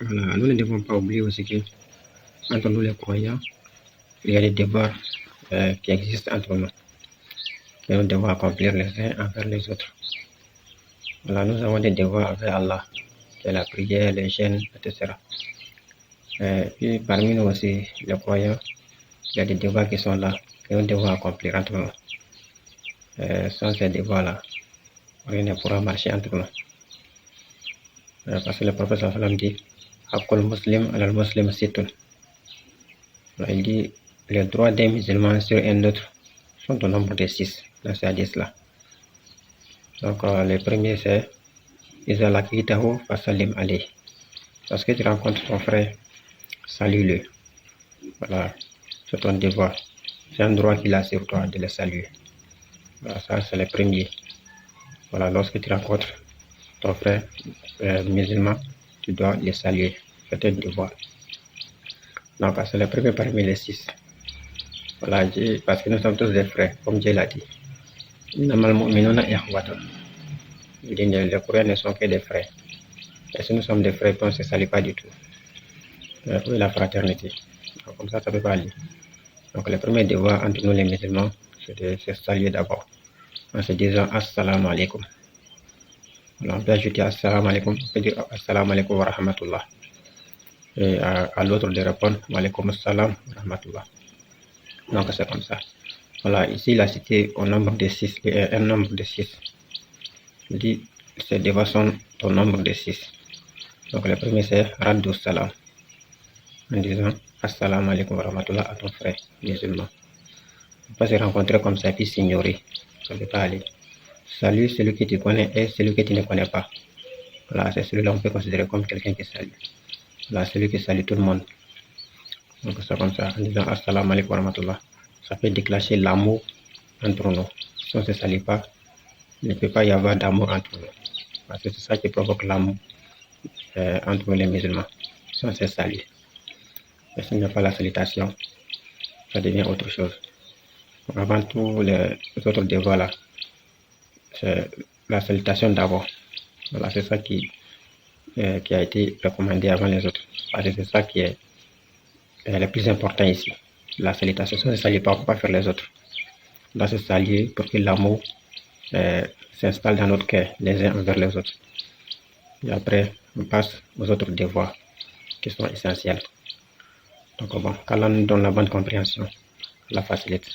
Voilà, nous ne devons pas oublier aussi que entre nous les croyants, il y a des devoirs qui existent entre nous, que nous devons accomplir les uns envers les autres. Voilà, nous avons des devoirs envers Allah, c'est la prière, les jeûnes, etc. Puis parmi nous aussi, les croyants, il y a des devoirs qui sont là, que nous devons accomplir entre nous. Sans ces devoirs-là, rien ne pourra marcher entre nous. Parce que le prophète sallam dit, Hakul muslim al muslim situn. Il dit, les droits des musulmans sur un autre sont au nombre de 6 dans ces hadiths-là. Donc, le premier c'est, Iza lakitahu fasalim alayh. Lorsque tu rencontres ton frère, salue-le. Voilà, c'est ton devoir. C'est un droit qu'il a sur toi de le saluer. Voilà, ça c'est le premier. Voilà, lorsque tu rencontres ton frère musulman, tu dois le saluer. C'est un devoir. Donc, c'est le premier parmi les 6. Voilà, parce que nous sommes tous des frères, comme Dieu l'a dit. Innamal mu'minuna ikhwatun. Les croyants ne sont que des frères. Et si nous sommes des frères, on ne se salue pas du tout. Où est la fraternité? Donc, comme ça ne peut pas aller. Donc, le premier devoir entre nous les musulmans, c'est de se saluer d'abord. En se disant Assalamu alaikum. Alors, on peut ajouter Assalamu alaikum, on peut dire Assalamu alaikum wa rahmatullah. Et à l'autre de répondre Wa alaikum assalam wa rahmatullah. Donc, c'est comme ça. Voilà, ici, il a cité un nombre de 6. Un nombre de 6. Il dit, ces devoirs sont au nombre de 6. Donc, le premier, c'est Raddu salam. En disant Assalamu alaikum wa rahmatullah à ton frère musulman. On ne peut pas se rencontrer comme ça, puis s'ignorer. Ça ne peut pas aller. Salut celui que tu connais et celui que tu ne connais pas. Voilà, c'est celui-là qu'on peut considérer comme quelqu'un qui salue. Voilà, celui qui salue tout le monde. Donc, c'est comme ça, en disant Assalamu alaikum wa rahmatullah. Ça peut déclencher l'amour entre nous. Si on ne se salue pas, il ne peut pas y avoir d'amour entre nous. Parce que c'est ça qui provoque l'amour entre les musulmans. Si on se salue. Et s'il n'y a pas la salutation, ça devient autre chose. Donc, avant tout, les autres devoirs là, c'est la salutation d'abord. Voilà, c'est ça qui a été recommandé avant les autres. Parce que c'est ça qui est le plus important ici. La salutation, si on ne se salue pas, on ne peut pas faire les autres. On doit se saluer pour que l'amour s'installe dans notre cœur, les uns envers les autres. Et après, on passe aux autres devoirs qui sont essentiels. Donc bon, qu'Allah nous donne la bonne compréhension, la facilite.